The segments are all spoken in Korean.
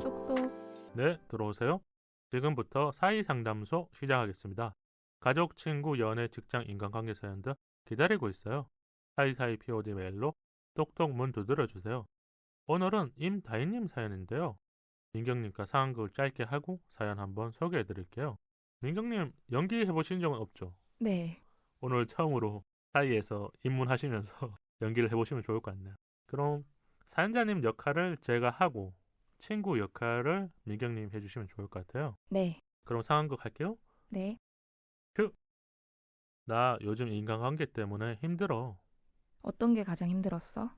똑똑. 네, 들어오세요. 지금부터 사이상담소 시작하겠습니다. 가족, 친구, 연애, 직장, 인간관계 사연들 기다리고 있어요. 사이사이 POD 메일로 똑똑 문 두드려주세요. 오늘은 임다희님 사연인데요. 민경님과 상황극을 짧게 하고 사연 한번 소개해드릴게요. 민경님, 연기해보신 적은 없죠? 네. 오늘 처음으로 사이에서 입문하시면서 연기를 해보시면 좋을 것 같네요. 그럼 사연자님 역할을 제가 하고 친구 역할을 민경님 해주시면 좋을 것 같아요. 네. 그럼 상황극 할게요. 네. 큐! 나 요즘 인간관계 때문에 힘들어. 어떤 게 가장 힘들었어?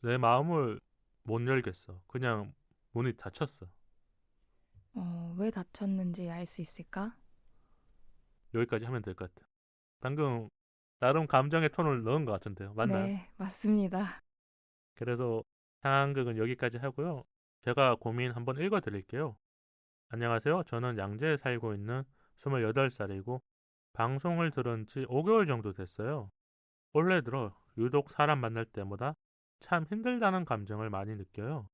내 마음을 못 열겠어. 그냥 문이 닫혔어. 왜 다쳤는지 알 수 있을까? 여기까지 하면 될 것 같아. 방금 나름 감정의 톤을 넣은 것 같은데요. 맞나요? 네, 맞습니다. 그래서 상황극은 여기까지 하고요. 제가 고민 한번 읽어드릴게요. 안녕하세요. 저는 양재에 살고 있는 28살이고 방송을 들은 지 5개월 정도 됐어요. 올해 들어 유독 사람 만날 때마다 참 힘들다는 감정을 많이 느껴요.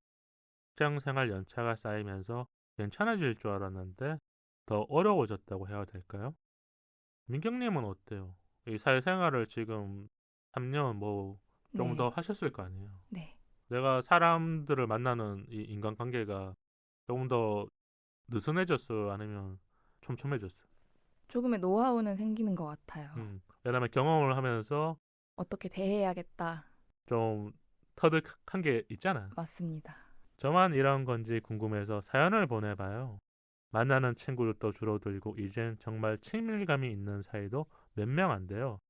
직장생활 연차가 쌓이면서 괜찮아질 줄 알았는데 더 어려워졌다고 해야 될까요? 민경님은 어때요? 이 사회생활을 지금 3년 좀 더 네. 하셨을 거 아니에요. 네. 내가 사람들을 만나는 이 인간관계가 조금 더 느슨해졌어요? 아니면 촘촘해졌어요? 조금의 노하우는 생기는 것 같아요. 왜냐면 경험을 하면서 어떻게 대해야겠다. 좀 터득한 게 있잖아요. 맞습니다. 저만 이런 건지 궁금해서 사연을 보내봐요. 만나는 친구들도 줄어들고 이젠 정말 친밀감이 있는 사이도 몇 명 안 돼요.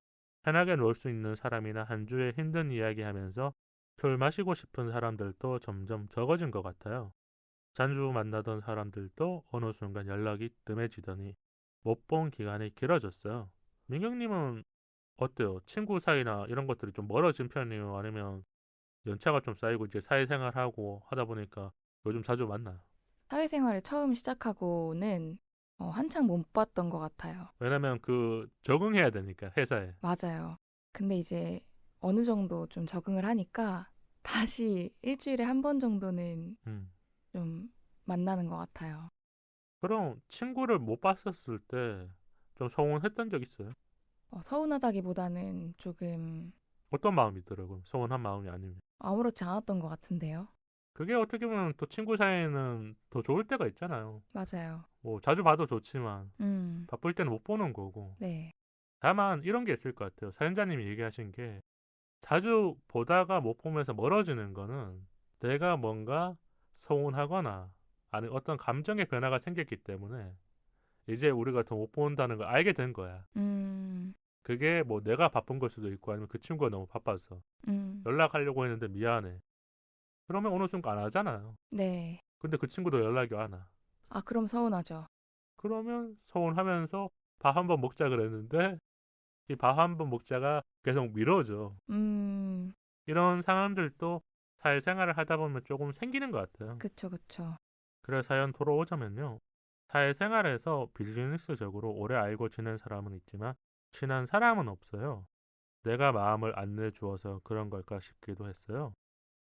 편하게 놀 수 있는 사람이나 한 주에 힘든 이야기 하면서 술 마시고 싶은 사람들도 점점 적어진 것 같아요. 자주 만나던 사람들도 어느 순간 연락이 뜸해지더니 못 본 기간이 길어졌어요. 민경님은 어때요? 친구 사이나 이런 것들이 좀 멀어진 편이에요? 아니면 연차가 좀 쌓이고 이제 사회생활하고 하다 보니까 요즘 자주 만나요? 사회생활을 처음 시작하고는 한창 못 봤던 것 같아요. 왜냐면 적응해야 되니까 회사에. 맞아요. 근데 이제 어느 정도 좀 적응을 하니까 다시 일주일에 한 번 정도는 음. 좀 만나는 것 같아요. 그럼 친구를 못 봤었을 때 좀 서운했던 적 있어요? 서운하다기보다는 조금 어떤 마음이 들어요? 서운한 마음이 아니면. 아무렇지 않았던 것 같은데요. 그게 어떻게 보면 또 친구 사이에는 더 좋을 때가 있잖아요. 맞아요. 뭐 자주 봐도 좋지만 음, 바쁠 때는 못 보는 거고. 네. 다만 이런 게 있을 것 같아요. 사연자님이 얘기하신 게 자주 보다가 못 보면서 멀어지는 거는 내가 뭔가 서운하거나 아니 어떤 감정의 변화가 생겼기 때문에 이제 우리가 더 못 본다는 걸 알게 된 거야. 음, 그게 뭐 내가 바쁜 걸 수도 있고 아니면 그 친구가 너무 바빠서 음, 연락하려고 했는데 미안해. 그러면 어느 순간 안 하잖아요. 네. 근데 그 친구도 연락이 안 와. 아, 그럼 서운하죠. 그러면 서운하면서 밥 한 번 먹자 그랬는데 이 밥 한 번 먹자가 계속 미뤄져. 음, 이런 상황들도 사회생활을 하다 보면 조금 생기는 것 같아요. 그쵸, 그쵸. 그래 사연 돌아오자면요. 사회생활에서 비즈니스적으로 오래 알고 지낸 사람은 있지만 친한 사람은 없어요. 내가 마음을 안 내주어서 그런 걸까 싶기도 했어요.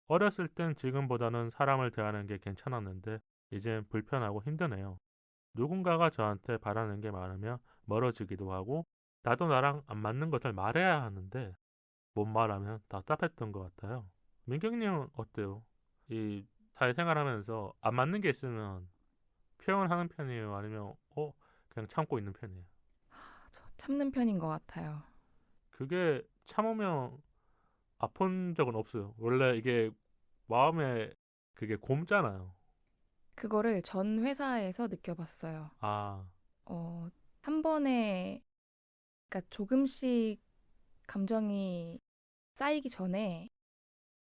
어렸을 땐 지금보다는 사람을 대하는 게 괜찮았는데 이젠 불편하고 힘드네요. 누군가가 저한테 바라는 게 많으면 멀어지기도 하고 나도 나랑 안 맞는 것을 말해야 하는데 못 말하면 답답했던 것 같아요. 민경님은 어때요? 이 사회생활하면서 안 맞는 게 있으면 표현하는 편이에요? 아니면 그냥 참고 있는 편이에요? 저 참는 편인 것 같아요. 그게 참으면 아픈 적은 없어요. 원래 이게 마음에 그게 곪잖아요. 그거를 전 회사에서 느껴봤어요. 아, 어, 한 번에, 그러니까 조금씩 감정이 쌓이기 전에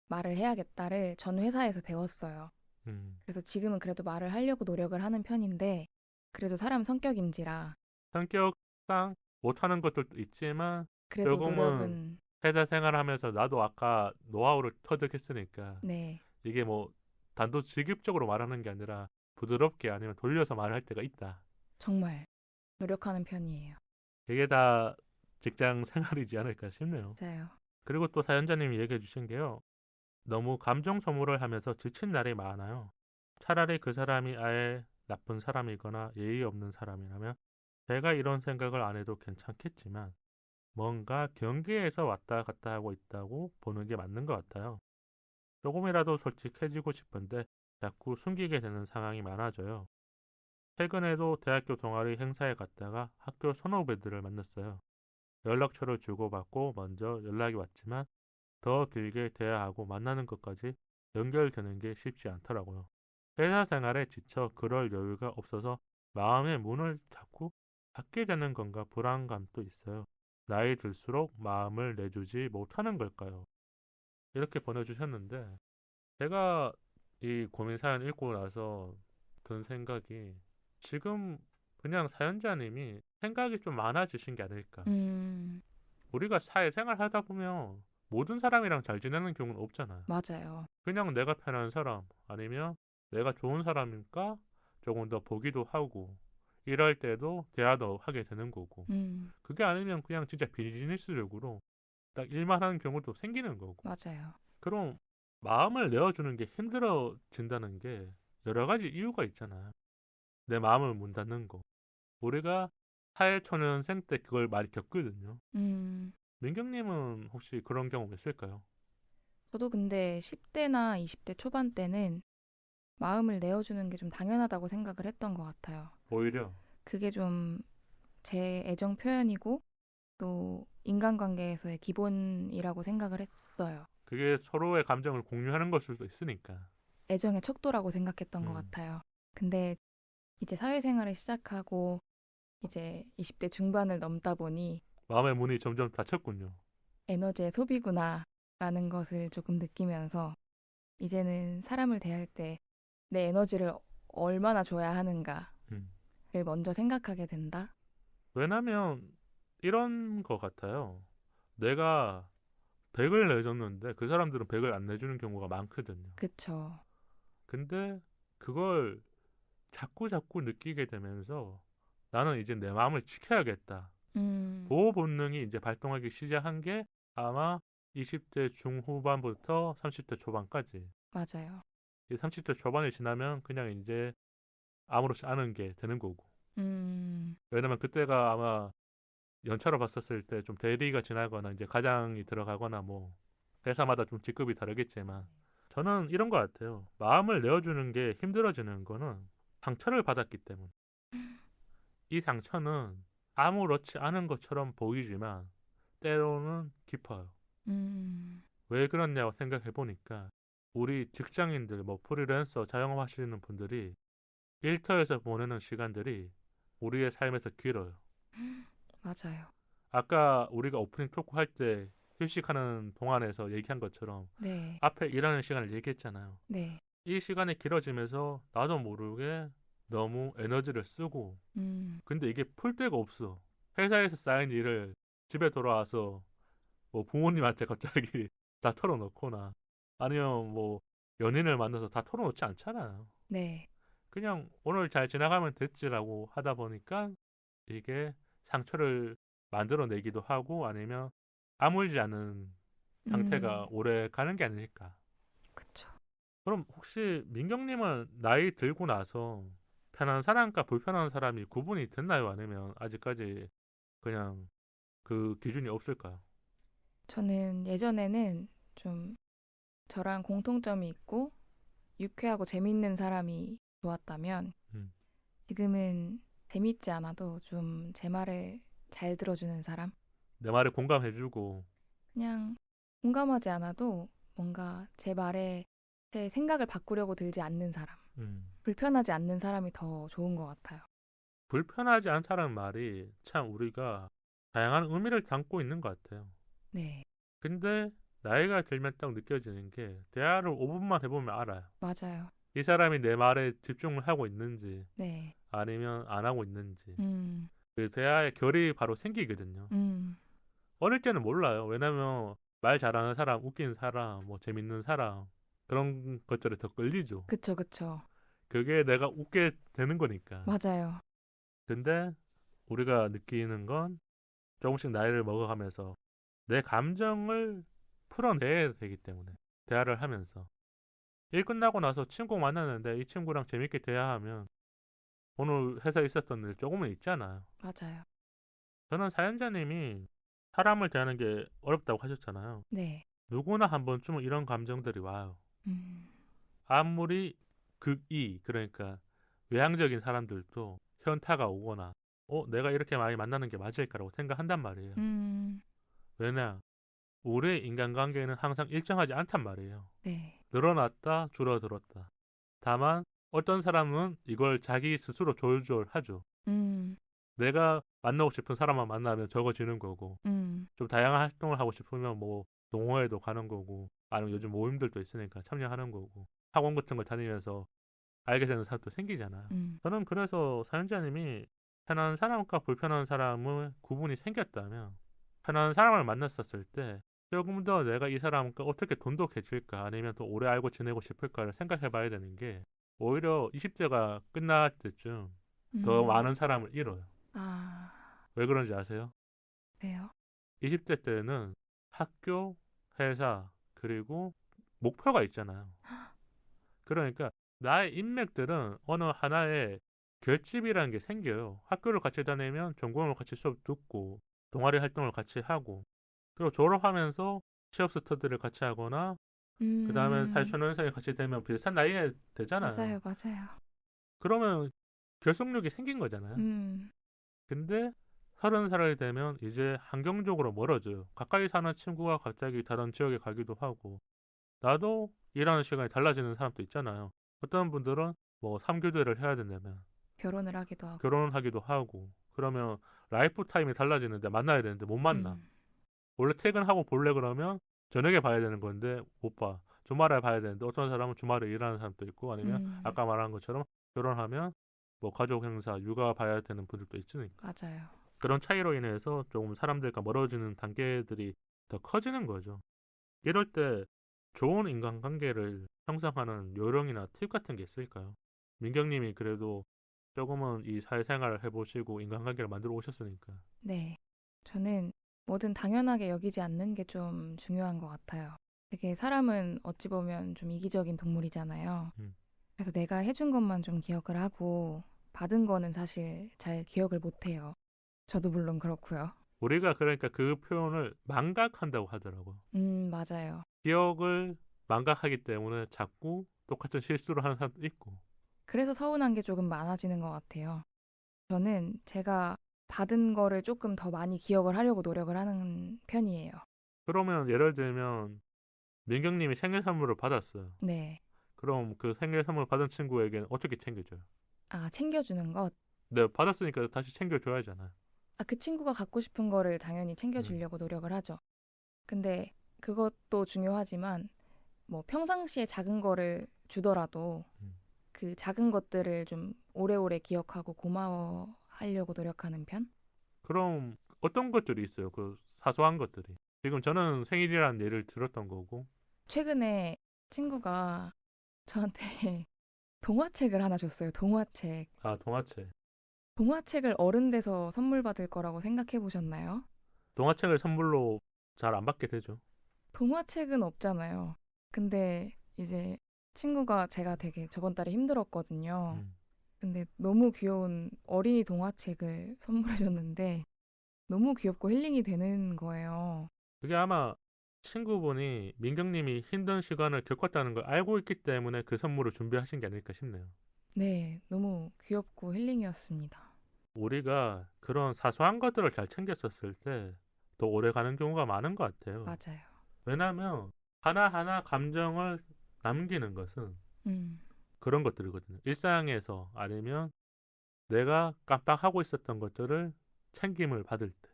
말을 해야겠다를 전 회사에서 배웠어요. 음. 그래서 지금은 그래도 말을 하려고 노력을 하는 편인데, 그래도 사람 성격인지라, 성격상 못하는 것들도 있지만 그래도 조금은 노력은, 회사 생활하면서 나도 아까 노하우를 터득했으니까 네, 이게 뭐 단도직입적으로 말하는 게 아니라 부드럽게 아니면 돌려서 말할 때가 있다. 정말 노력하는 편이에요. 이게 다 직장 생활이지 않을까 싶네요. 맞아요. 그리고 또 사연자님이 얘기해 주신 게요. 너무 감정 소모를 하면서 지친 날이 많아요. 차라리 그 사람이 아예 나쁜 사람이거나 예의 없는 사람이라면 제가 이런 생각을 안 해도 괜찮겠지만 뭔가 경계에서 왔다 갔다 하고 있다고 보는 게 맞는 것 같아요. 조금이라도 솔직해지고 싶은데 자꾸 숨기게 되는 상황이 많아져요. 최근에도 대학교 동아리 행사에 갔다가 학교 선후배들을 만났어요. 연락처를 주고받고 먼저 연락이 왔지만 더 길게 대화하고 만나는 것까지 연결되는 게 쉽지 않더라고요. 회사 생활에 지쳐 그럴 여유가 없어서 마음의 문을 자꾸 닫게 되는 건가 불안감도 있어요. 나이 들수록 마음을 내주지 못하는 걸까요? 이렇게 보내주셨는데 제가 이 고민 사연 읽고 나서 든 생각이 지금 그냥 사연자님이 생각이 좀 많아지신 게 아닐까. 우리가 사회생활 하다 보면 모든 사람이랑 잘 지내는 경우는 없잖아요. 맞아요. 그냥 내가 편한 사람 아니면 내가 좋은 사람이니까 조금 더 보기도 하고 이럴 때도 대화도 하게 되는 거고 그게 아니면 그냥 진짜 비즈니스적으로 딱 일만 하는 경우도 생기는 거고 맞아요. 그럼 마음을 내어주는 게 힘들어진다는 게 여러 가지 이유가 있잖아요. 내 마음을 문 닫는 거. 우리가 사회초년생 때 그걸 많이 겪거든요. 민경님은 혹시 그런 경험 있을까요? 저도 근데 10대나 20대 초반 때는 마음을 내어주는 게 좀 당연하다고 생각을 했던 것 같아요. 오히려 그게 좀 제 애정 표현이고 또 인간관계에서의 기본이라고 생각을 했어요. 그게 서로의 감정을 공유하는 것일 수도 있으니까. 애정의 척도라고 생각했던 것 음. 같아요. 근데 이제 사회생활을 시작하고 이제 20대 중반을 넘다 보니 마음의 문이 점점 닫혔군요. 에너지의 소비구나라는 것을 조금 느끼면서 이제는 사람을 대할 때 내 에너지를 얼마나 줘야 하는가를 음. 먼저 생각하게 된다. 왜냐면 이런 것 같아요. 내가 100을 내줬는데 그 사람들은 100을 안 내주는 경우가 많거든요. 그쵸. 근데 그걸 자꾸 느끼게 되면서 나는 이제 내 마음을 지켜야겠다. 보호 본능이 이제 발동하기 시작한 게 아마 20대 중후반부터 30대 초반까지. 맞아요. 이 30대 초반이 지나면 그냥 이제 아무렇지 않은 게 되는 거고. 왜냐면 그때가 아마 연차로 봤었을 때 좀 대리가 지나거나 이제 가장이 들어가거나 뭐 회사마다 좀 직급이 다르겠지만 저는 이런 것 같아요. 마음을 내어주는 게 힘들어지는 거는 상처를 받았기 때문. 이 상처는 아무렇지 않은 것처럼 보이지만 때로는 깊어요. 왜 그렇냐고 생각해 보니까 우리 직장인들, 뭐 프리랜서, 자영업 하시는 분들이 일터에서 보내는 시간들이 우리의 삶에서 길어요. 맞아요. 아까 우리가 오프닝 토크 할 때 휴식하는 동안에서 얘기한 것처럼 네. 앞에 일하는 시간을 얘기했잖아요. 네. 이 시간이 길어지면서 나도 모르게 너무 에너지를 쓰고 근데 이게 풀 데가 없어. 회사에서 쌓인 일을 집에 돌아와서 뭐 부모님한테 갑자기 다 털어놓거나 아니면 뭐 연인을 만나서 다 털어놓지 않잖아요. 네. 그냥 오늘 잘 지나가면 됐지라고 하다 보니까 이게 상처를 만들어내기도 하고 아니면 아물지 않은 상태가 오래 가는 게 아닐까. 그쵸. 그럼 혹시 민경님은 나이 들고 나서 편한 사람과 불편한 사람이 구분이 됐나요? 아니면 아직까지 그냥 그 기준이 없을까요? 저는 예전에는 좀 저랑 공통점이 있고 유쾌하고 재밌는 사람이 좋았다면 음. 지금은 재밌지 않아도 좀 제 말을 잘 들어주는 사람? 내 말에 공감해주고 그냥 공감하지 않아도 뭔가 제 말에 제 생각을 바꾸려고 들지 않는 사람. 불편하지 않는 사람이 더 좋은 것 같아요. 불편하지 않다는 말이 참 우리가 다양한 의미를 담고 있는 것 같아요. 네, 근데 나이가 들면 딱 느껴지는 게 대화를 5분만 해보면 알아요. 맞아요. 이 사람이 내 말에 집중을 하고 있는지 네, 아니면 안 하고 있는지 그 대화의 결이 바로 생기거든요. 어릴 때는 몰라요. 왜냐면 말 잘하는 사람, 웃긴 사람, 뭐 재밌는 사람 그런 것들에 더 끌리죠. 그쵸, 그쵸. 그게 내가 웃게 되는 거니까. 맞아요. 근데 우리가 느끼는 건 조금씩 나이를 먹어가면서 내 감정을 풀어내야 되기 때문에 대화를 하면서 일 끝나고 나서 친구 만났는데 이 친구랑 재밌게 대화하면 오늘 회사에 있었던 일 조금은 있잖아요. 맞아요. 저는 사연자님이 사람을 대하는 게 어렵다고 하셨잖아요. 네. 누구나 한 번쯤은 이런 감정들이 와요. 음, 아무리 극이 그러니까 외향적인 사람들도 현타가 오거나 내가 이렇게 많이 만나는 게 맞을까라고 생각한단 말이에요. 음, 왜냐? 우리의 인간관계는 항상 일정하지 않단 말이에요. 네. 늘어났다 줄어들었다. 다만 어떤 사람은 이걸 자기 스스로 조절하죠. 음, 내가 만나고 싶은 사람만 만나면 적어지는 거고 좀 다양한 활동을 하고 싶으면 뭐 동호회도 가는 거고 아니면 요즘 모임들도 있으니까 참여하는 거고 학원 같은 걸 다니면서 알게 되는 사람도 생기잖아요. 저는 그래서 사연자님이 편한 사람과 불편한 사람의 구분이 생겼다면 편한 사람을 만났었을 때 조금 더 내가 이 사람과 어떻게 돈독해질까 아니면 더 오래 알고 지내고 싶을까를 생각해 봐야 되는 게 오히려 20대가 끝날 때쯤 더 많은 사람을 잃어요. 아, 왜 그런지 아세요? 왜요? 20대 때는 학교, 회사, 그리고 목표가 있잖아요. 그러니까 나의 인맥들은 어느 하나의 결집이라는 게 생겨요. 학교를 같이 다니면 전공을 같이 수업 듣고 동아리 활동을 같이 하고 그리고 졸업하면서 취업 스터디를 같이 하거나 그 다음에 사회초년생이 같이 되면 비슷한 나이에 되잖아요. 맞아요, 맞아요. 그러면 결속력이 생긴 거잖아요. 근데 30살이 되면 이제 환경적으로 멀어져요. 가까이 사는 친구가 갑자기 다른 지역에 가기도 하고 나도 일하는 시간이 달라지는 사람도 있잖아요. 어떤 분들은 뭐 3교대를 해야 된다면 결혼을 하기도 하고. 결혼하기도 하고 그러면 라이프 타임이 달라지는데 만나야 되는데 못 만나. 원래 퇴근하고 볼래 그러면 저녁에 봐야 되는 건데 못 봐. 주말에 봐야 되는데 어떤 사람은 주말에 일하는 사람도 있고 아니면 아까 말한 것처럼 결혼하면 뭐 가족 행사, 육아 봐야 되는 분들도 있으니까. 맞아요. 그런 차이로 인해서 조금 사람들과 멀어지는 단계들이 더 커지는 거죠. 이럴 때 좋은 인간관계를 형성하는 요령이나 팁 같은 게 있을까요? 민경님이 그래도 조금은 이 사회생활을 해보시고 인간관계를 만들어 오셨으니까. 네. 저는 뭐든 당연하게 여기지 않는 게 좀 중요한 것 같아요. 되게 사람은 어찌 보면 좀 이기적인 동물이잖아요. 그래서 내가 해준 것만 좀 기억을 하고 받은 거는 사실 잘 기억을 못 해요. 저도 물론 그렇고요. 우리가 그러니까 그 표현을 망각한다고 하더라고요. 맞아요. 기억을 망각하기 때문에 자꾸 똑같은 실수를 하는 사람도 있고. 그래서 서운한 게 조금 많아지는 것 같아요. 저는 제가 받은 거를 조금 더 많이 기억을 하려고 노력을 하는 편이에요. 그러면 예를 들면 민경님이 생일 선물을 받았어요. 네. 그럼 그 생일 선물 받은 친구에게는 어떻게 챙겨줘요? 아, 챙겨주는 것. 네, 받았으니까 다시 챙겨줘야잖아요. 아, 그 친구가 갖고 싶은 거를 당연히 챙겨주려고 노력을 하죠. 근데 그것도 중요하지만 뭐 평상시에 작은 거를 주더라도 그 작은 것들을 좀 오래오래 기억하고 고마워하려고 노력하는 편? 그럼 어떤 것들이 있어요? 그 사소한 것들이. 지금 저는 생일이라는 예를 들었던 거고. 최근에 친구가 저한테 동화책을 하나 줬어요. 동화책. 아, 동화책. 동화책을 어른 돼서 선물 받을 거라고 생각해 보셨나요? 동화책을 선물로 잘 안 받게 되죠. 동화책은 없잖아요. 근데 이제 친구가 제가 되게 저번 달에 힘들었거든요. 근데 너무 귀여운 어린이 동화책을 선물해 줬는데 너무 귀엽고 힐링이 되는 거예요. 그게 아마 친구분이 민경님이 힘든 시간을 겪었다는 걸 알고 있기 때문에 그 선물을 준비하신 게 아닐까 싶네요. 네, 너무 귀엽고 힐링이었습니다. 우리가 그런 사소한 것들을 잘 챙겼었을 때 더 오래 가는 경우가 많은 것 같아요. 맞아요. 왜냐하면 하나하나 감정을 남기는 것은 그런 것들이거든요. 일상에서 아니면 내가 깜빡하고 있었던 것들을 챙김을 받을 때.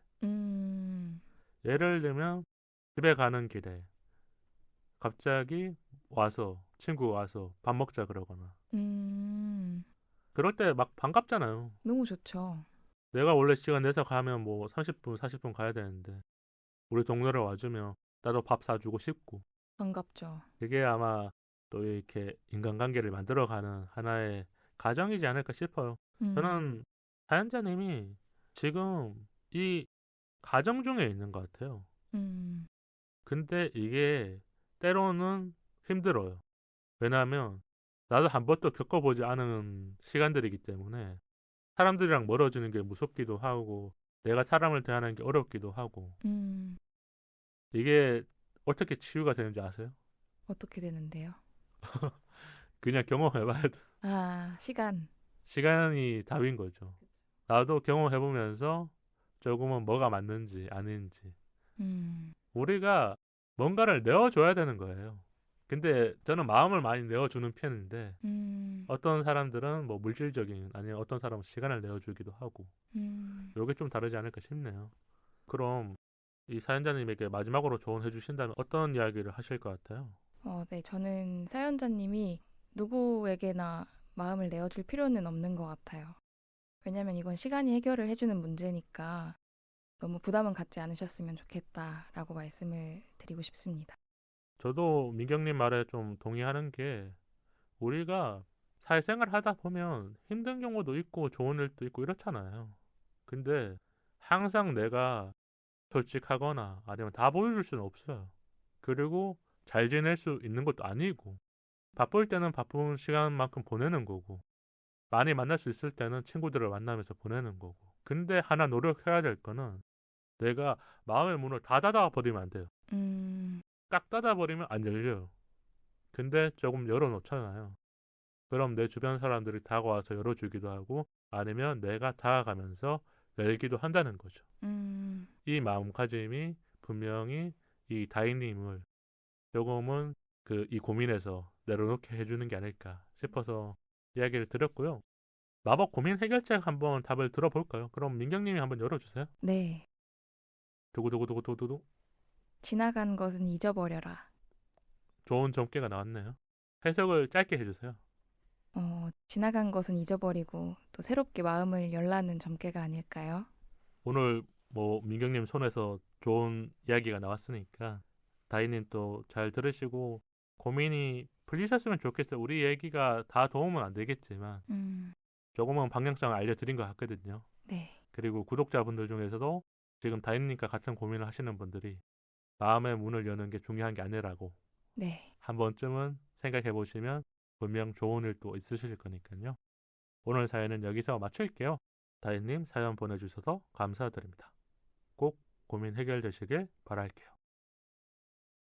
예를 들면 집에 가는 길에 갑자기 와서 친구가 와서 밥 먹자 그러거나 그럴 때 막 반갑잖아요. 너무 좋죠. 내가 원래 시간 내서 가면 뭐 30분, 40분 가야 되는데 우리 동네를 와주면 나도 밥 사주고 싶고 반갑죠. 그게 아마 또 이렇게 인간관계를 만들어가는 하나의 과정이지 않을까 싶어요. 저는 사연자님이 지금 이 가정 중에 있는 것 같아요. 음, 근데 이게 때로는 힘들어요. 왜냐하면 나도 한 번도 겪어보지 않은 시간들이기 때문에 사람들이랑 멀어지는 게 무섭기도 하고 내가 사람을 대하는 게 어렵기도 하고 음, 이게 어떻게 치유가 되는지 아세요? 어떻게 되는데요? 그냥 경험해봐야 돼. 아, 시간. 시간이 답인 거죠. 나도 경험해보면서 조금은 뭐가 맞는지 아닌지 음, 우리가 뭔가를 내어줘야 되는 거예요. 근데 저는 마음을 많이 내어주는 편인데 음, 어떤 사람들은 뭐 물질적인 아니면 어떤 사람은 시간을 내어주기도 하고 음. 요게 좀 다르지 않을까 싶네요. 그럼 이 사연자님에게 마지막으로 조언해 주신다면 어떤 이야기를 하실 것 같아요? 네, 저는 사연자님이 누구에게나 마음을 내어줄 필요는 없는 것 같아요. 왜냐면 이건 시간이 해결을 해주는 문제니까 너무 부담은 갖지 않으셨으면 좋겠다라고 말씀을 드리고 싶습니다. 저도 민경님 말에 좀 동의하는 게 우리가 사회생활 하다 보면 힘든 경우도 있고 좋은 일도 있고 이렇잖아요. 근데 항상 내가 솔직하거나 아니면 다 보여줄 수는 없어요. 그리고 잘 지낼 수 있는 것도 아니고 바쁠 때는 바쁜 시간만큼 보내는 거고 많이 만날 수 있을 때는 친구들을 만나면서 보내는 거고 근데 하나 노력해야 될 거는 내가 마음의 문을 다 닫아버리면 안 돼요. 음, 딱 닫아버리면 안 열려요. 근데 조금 열어놓잖아요. 그럼 내 주변 사람들이 다가와서 열어주기도 하고 아니면 내가 다가가면서 열기도 한다는 거죠. 음, 이 마음가짐이 분명히 이 다인님을 조금은 이 고민에서 내려놓게 해주는 게 아닐까 싶어서 이야기를 드렸고요. 마법 고민 해결책 한번 답을 들어볼까요? 그럼 민경님이 한번 열어주세요. 네. 두구두구두구두구두구. 지나간 것은 잊어버려라. 좋은 점괘가 나왔네요. 해석을 짧게 해주세요. 지나간 것은 잊어버리고 또 새롭게 마음을 열라는 점괘가 아닐까요? 오늘 뭐 민경님 손에서 좋은 이야기가 나왔으니까 다희님 또 잘 들으시고 고민이 풀리셨으면 좋겠어요. 우리 얘기가 다 도움은 안 되겠지만 음, 조금은 방향성을 알려드린 것 같거든요. 네. 그리고 구독자분들 중에서도 지금 다희님과 같은 고민을 하시는 분들이 마음의 문을 여는 게 중요한 게 아니라고 네. 한 번쯤은 생각해 보시면 분명 좋은 일도 있으실 거니까요. 오늘 사연은 여기서 마칠게요. 다희님 사연 보내주셔서 감사드립니다. 꼭 고민 해결되시길 바랄게요.